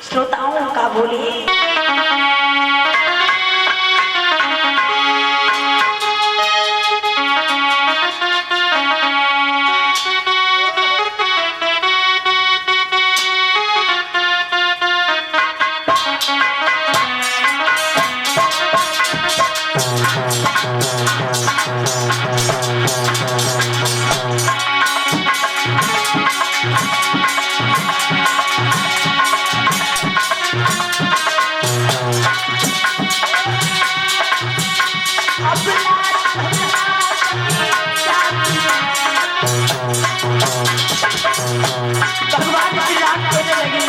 श्रोताओं का बोलिए। भगवान श्री राम कहने लगे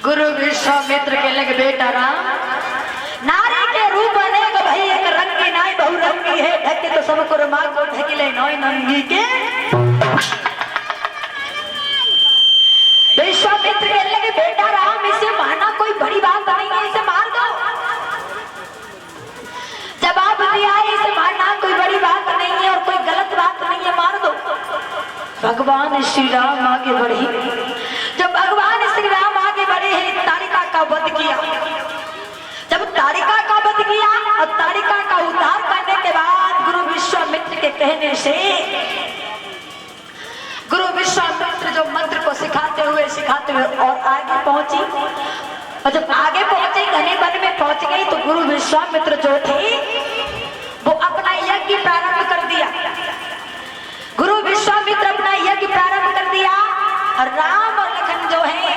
गुरु विश्वामित्र के लगे बेटा राम, नारी के रूप अनेक भई एक रंगी नाई बहुरंगी है, ढके तो सब को रमा को ढकिले नोई नंगी के। विश्वामित्र के लगे बेटा राम, इसे मारना कोई बड़ी बात नहीं है, इसे मार दो। जवाब दिया है इसे मारना कोई बड़ी बात नहीं है और कोई गलत बात नहीं है, मार दो। भगवान श्री राम आगे बढ़े। जब भगवान श्री राम आगे बढ़े हैं, तारिका का वध किया। जब तारिका का वध किया और तारिका का उद्धार करने के बाद गुरु विश्वामित्र के कहने से गुरु विश्वामित्र जो मंत्र को सिखाते हुए और आगे पहुंची, और जब आगे पहुंचे घने वन में पहुंच गई तो गुरु विश्वामित्र जो थे वो अपना यज्ञ प्रारंभ कर दिया। गुरु विश्वामित्र अपना यज्ञ प्रारंभ कर दिया और राम और लखन जो है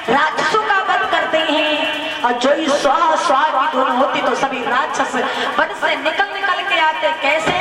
राक्षसों का वध करते हैं, और जो ही स्वाहा स्वाहा की धुन होती तो सभी राक्षस वन से निकल के आते। कैसे?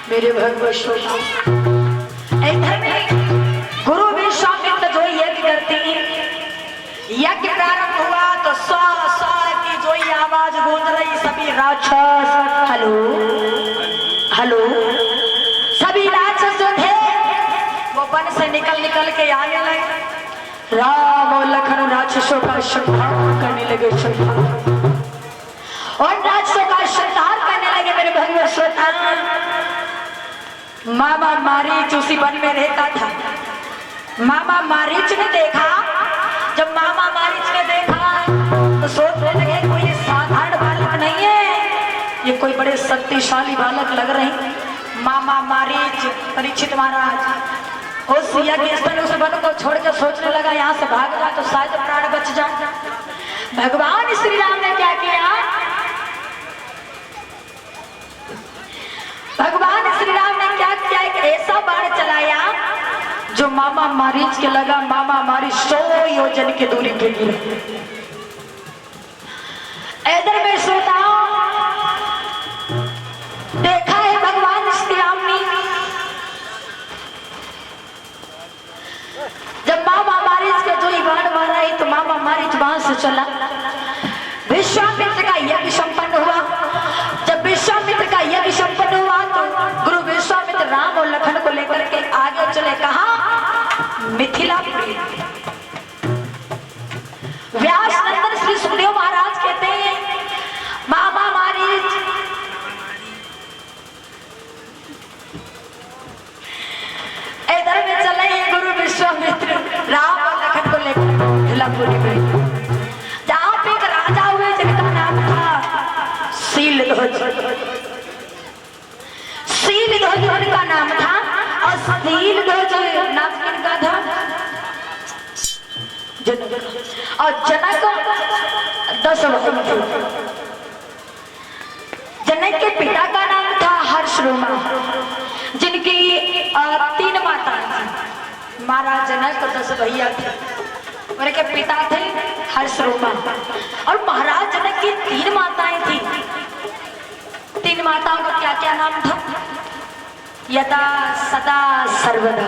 मेरे भगवत इधर में गुरु विश्वामित्र जो यज्ञ करते हैं, यज्ञ प्रारंभ हुआ तो स्व स्व की जो ही आवाज गूंज रही, सभी राक्षस हेलो हेलो सभी राक्षस जो थे वो वन से निकल निकल के आने लगे। राम और लखन राक्षसों का संहार करने लगे, और राक्षसों का संहार करने लगे। मेरे भगवत श्रोता, मामा मारीच उसी वन में रहता था। मामा मारीच ने देखा, जब मामा मारीच ने देखा तो सोचने लगे कोई साधारण बालक नहीं है, ये कोई बड़े शक्तिशाली बालक लग रहे। मामा मारीच परीक्षित महाराज उस यज्ञ स्थल उस वन को छोड़ के सोचने लगा यहाँ से भाग जा तो शायद प्राण बच जाए। भगवान श्री राम ने क्या किया, भगवान श्री राम ने क्या किया, एक ऐसा बाण चलाया जो मामा मारीच के लगा। मामा मारीच 100 योजन की दूरी पे गिरा। इधर में श्रोता देखा है भगवान श्री राम ने, जब मामा मारीच के जो बाण मारा है तो मामा मारीच वहां से चला। विश्वामित्र का यज्ञ संपन्न हुआ। जब विश्वामित्र का यज्ञ संपन्न हुआ तो गुरु विश्वामित्र राम और लखन को लेकर के आगे चले। कहा मिथिलापुरी। व्यास नंदन श्री सुखदेव महाराज कहते हैं मामा मारीच इधर में चले गुरु विश्वामित्र राम और लखन को लेकर मिथिलापुरी में, जहां पे एक राजा हुए जिनका नाम था शीलध्वज। शीलध्वज उनका नाम था, और शीलध्वज नाम किनका था, जनक। और जनक 10 भाई थे। जनक के पिता का नाम था हर्षरोमा, जिनकी 3 माताएं थी। महाराज जनक 10 भैया थे, उनके पिता थे हर्षरोमा, और महाराज जनक की 3 माताएं थी। 3 माताओं का क्या क्या नाम था, यदा सदा सर्वदा,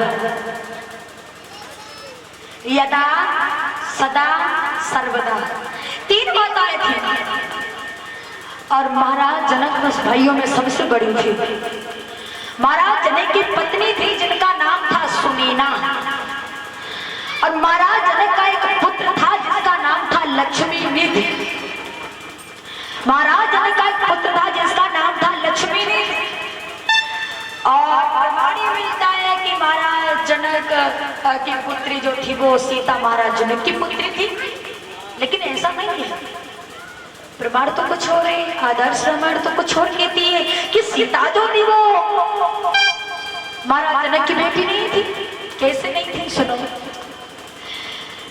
यदा सदा सर्वदा 3 माताएं थी। और महाराज जनक 10 भाइयों में सबसे बड़ी थी। महाराज जनक की पत्नी थी जिनका नाम था सुनीना, और महाराज जनक का एक पुत्र था जिसका नाम था लक्ष्मी निधि। महाराज जनक का एक पुत्र था जिसका नाम था लक्ष्मी निधि। और प्रमाण मिलता है कि महाराज जनक की पुत्री जो थी वो सीता महाराज जनक की पुत्री थी, लेकिन ऐसा नहीं है। प्रमाण तो कुछ और है, आदर्श रामायण तो कुछ और कहती है कि सीता जो थी वो महाराज जनक की बेटी नहीं थी। कैसे नहीं थी, सुनो।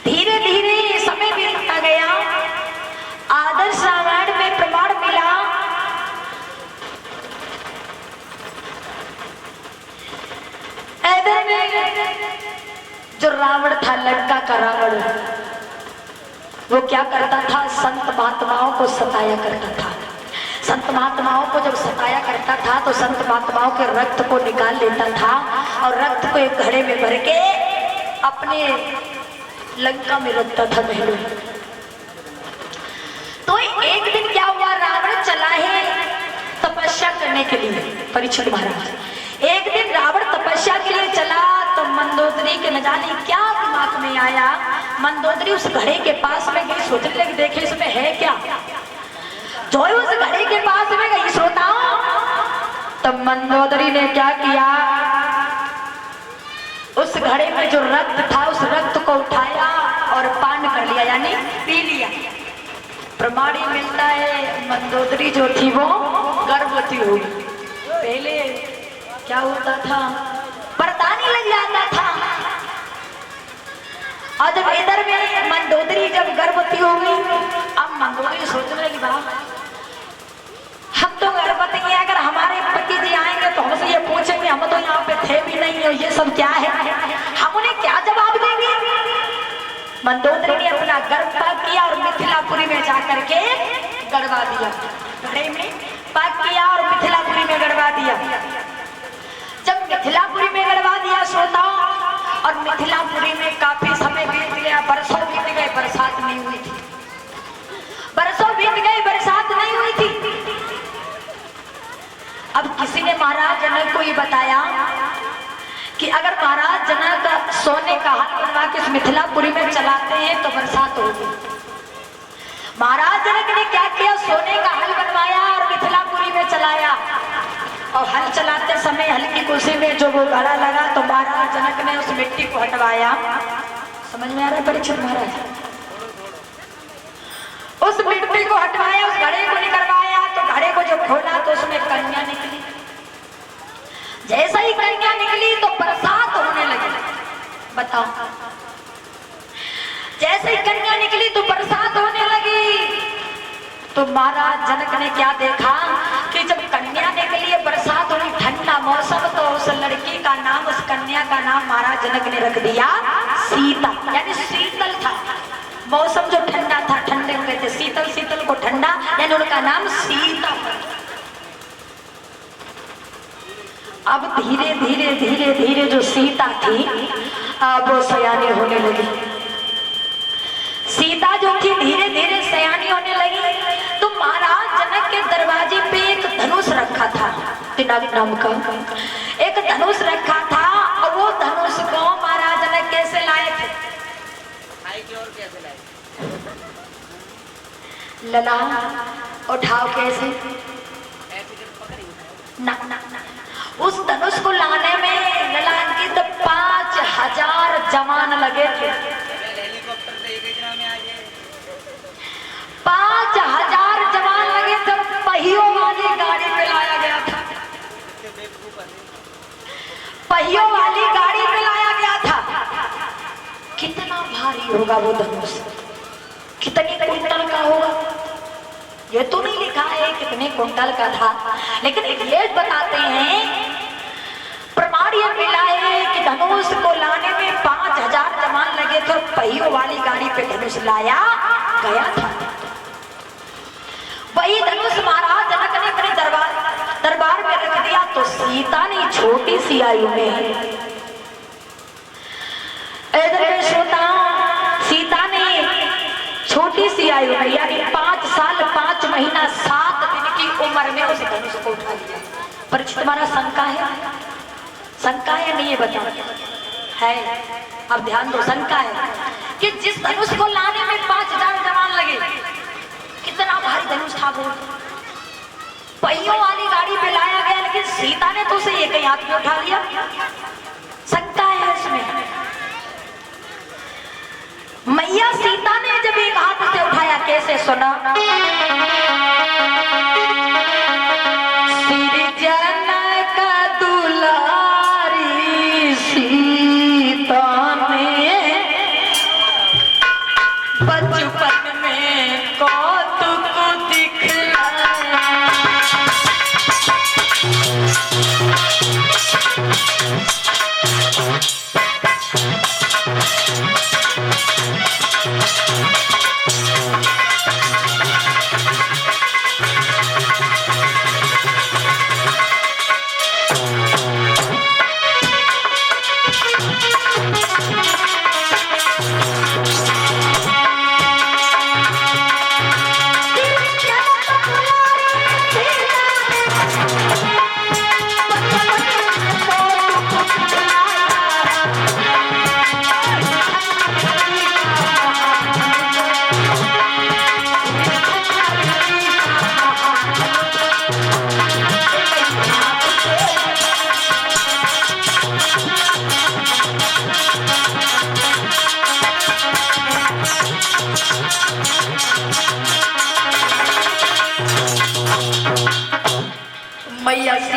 धीरे धीरे समय बीतता गया, आदर्श रामायण में प्रमाण मिला जो रावण था, लंका का रावण, वो क्या करता था, संत महात्माओं को सताया करता था। संत महात्माओं को जब सताया करता था तो संत महात्माओं के रक्त को निकाल लेता था और रक्त को एक घड़े में भर के अपने लंका में रखता था महलों। तो एक दिन क्या हुआ, रावण चला है तपस्या करने के लिए। परीक्षित महाराज एक दिन रावण तपस्या के लिए चला तो मंदोदरी के न जाने क्या दिमाग में आया। मंदोदरी उस घड़े के पास में गई, सोचने लगी देखे इसमें है क्या। जो उस घड़े के पास में गई श्रोताओं, तो तब मंदोदरी ने क्या किया, उस घड़े में जो रक्त था उस रक्त को उठाया और पान कर लिया, यानी पी लिया। प्रमाणी मिलता है मंदोदरी जो थी वो गर्भवती हो गई। पहले क्या होता था, परदानी लग जाता था, और जब इधर में मंदोदरी जब गर्भवती हो गई, अब मंदोदरी सोचने लगी बाप हम तो गर्भवती हैं, अगर हमारे पति जी आएंगे तो हमसे ये पूछेंगे हम तो यहाँ पे थे भी नहीं और ये सब क्या है, हम उन्हें क्या जवाब देंगे। मंदोदरी ने अपना गर्भ पाक किया और मिथिलापुरी में जाकर के गड़वा दिया, घड़े में पाक किया और मिथिलापुरी में गड़वा दिया। जब मिथिलापुरी में गड़वा दिया श्रोताओं, और मिथिलापुरी में काफी समय बीत गया, बरसों बीत गए, बरसात नहीं हुई थी, बरसों बीत गए, बरसात नहीं हुई थी। अब किसी ने महाराज जनक को ये बताया कि अगर महाराज जनक सोने का हाथ बनवा के इस मिथिलापुरी में चलाते हैं तो बरसात होगी। महाराज जनक ने क्या किया, सोने का हल बनवाया और मिथिलापुरी में चलाया, और हल चलाते समय हल की कुर्सी में जो वो घड़ा लगा तो महाराज जनक ने उस मिट्टी को हटवाया। समझ में आ रहा है परीक्षित महाराज, उस मिट्टी को हटवाया, उस घड़े को निकलवाया, तो घड़े को जब खोला तो उसमें कन्या निकली। जैसे ही कन्या निकली तो बरसात होने लगी। बताओ, जैसे ही कन्या निकली तो बरसात होने लगी। तो महाराज जनक ने क्या देखा कि जब कन्या निकली बरसात हुई, ठंडा मौसम, तो उस लड़की का नाम, उस कन्या का नाम महाराज जनक ने रख दिया सीता, यानी शीतल था। मौसम जो ठंडा था, ठंडे में कहते शीतल, शीतल को ठंडा, यानी उनका नाम सीता। अब धीरे धीरे धीरे धीरे जो सीता थी अब वो सयानी होने लगी। सीता जो थी धीरे धीरे सयानी होने लगी। तो महाराज जनक के दरवाजे पे एक धनुष रखा था, पिनाक नाम का एक धनुष रखा था, और वो धनुष को महाराज जनक कैसे लाए थे, कैसे लाए? लला उठाओ कैसे ना, ना, ना। उस धनुष को लाने में ललान की तो 5000 जवान लगे थे। 5000 जवान लगे थे, पहियों वाली गाड़ी पे लाया गया था, पहियों वाली गाड़ी पे लाया गया था। कितना भारी होगा वो धनुष, कितने कुंटल का होगा, ये तो नहीं लिखा है कितने कुंटल का था, लेकिन ये बताते हैं प्रमाण ये मिला है कि धनुष को लाने में 5000 जवान लगे थे, पहियों वाली गाड़ी पे धनुष लाया गया था। वही धनुष महाराज जनक ने अपने दरबार में रख दिया। तो सीता ने छोटी सी आयु में, श्रोता, सीता ने छोटी सी आयु में यानी 5 साल 5 महीना 7 दिन की उम्र में उस धनुष को उठा लिया। परीक्षित हमारा शंका है, शंका है नहीं, ये बता है, अब ध्यान दो, शंका है कि जिस धनुष को लाने में 5000 जवान लगे, कितना भारी धनुष था वो, पहियों वाली गाड़ी पे लाया गया, लेकिन सीता ने तो उसे एक ही हाथ में उठा लिया। शंका है इसमें। मैया सीता ने जब एक हाथ से उठाया, कैसे सुना,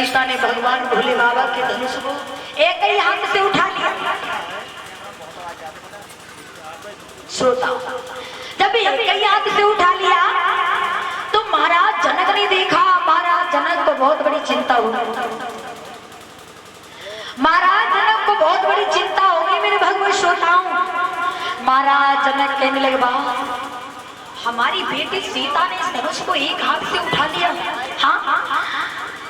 सीता ने भगवान भोले बाबा के धनुष को एक ही हाथ से उठा लिया। श्रोता, जब एक ही हाथ से उठा लिया तो महाराज जनक ने देखा। महाराज जनक को बहुत बड़ी चिंता हुई। महाराज जनक को बहुत बड़ी चिंता हो गई। मेरे भगवान श्रोताओं, महाराज जनक कहने लगे, बाबा हमारी बेटी सीता ने इस धनुष को एक हाथ से उठा लिया। हाँ,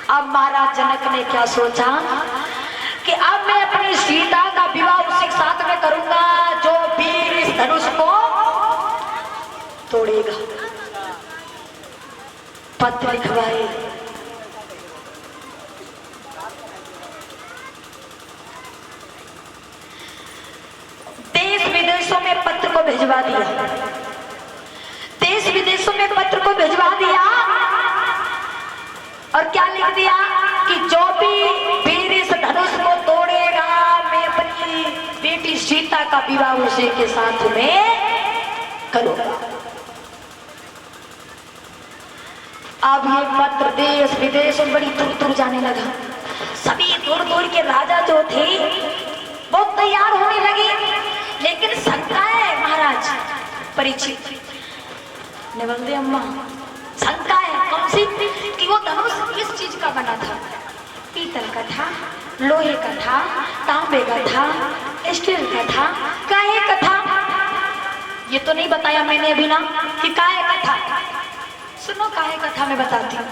अब महाराज जनक ने क्या सोचा कि अब मैं अपनी सीता का विवाह उसी के साथ में करूंगा जो वीर इस धनुष को तोड़ेगा। पत्र लिखवाए। देश विदेशों में पत्र को भिजवा दिया। देश विदेशों में पत्र को भिजवा दिया और क्या लिख दिया कि जो भी वीर इस धनुष को तोड़ेगा मैं अपनी बेटी सीता का विवाह उसी के साथ में करूंगा। अब ये पत्र देश विदेश में बड़ी दूर दूर जाने लगा। सभी दूर दूर के राजा जो थे वो तैयार होने लगे, लेकिन शंका है महाराज परीक्षित ने बोले, अम्मा शंका है कौन सी? कि वो धनुष किस चीज का बना था? पीतल का था, लोहे का था, तांबे का था, स्टील का था, काहे का था? ये तो नहीं बताया मैंने अभी ना कि काहे का था। सुनो काहे का था, मैं बताती हूँ।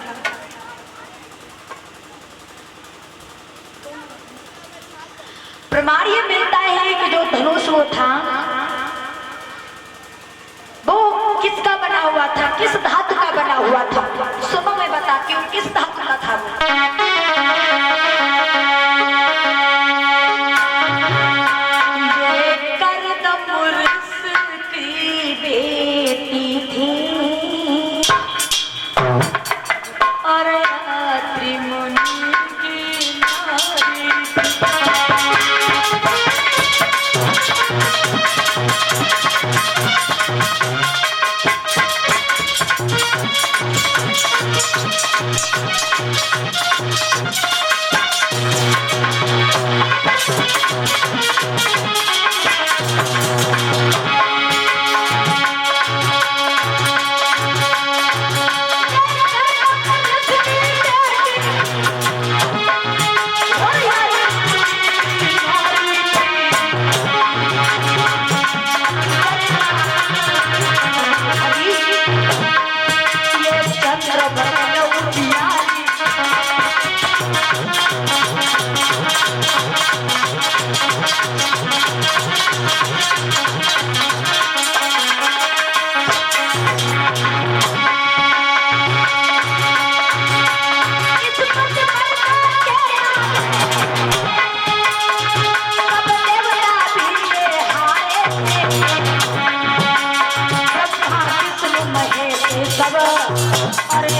प्रमाण ये मिलता है कि जो धनुष वो था वो किसका बना हुआ था, किस धातु का बना हुआ था? सुनो मैं बताती हूँ किस धातु का था वो। ये करदमुर्स की बेटी थी और त्रिमुनि की नारी। अरे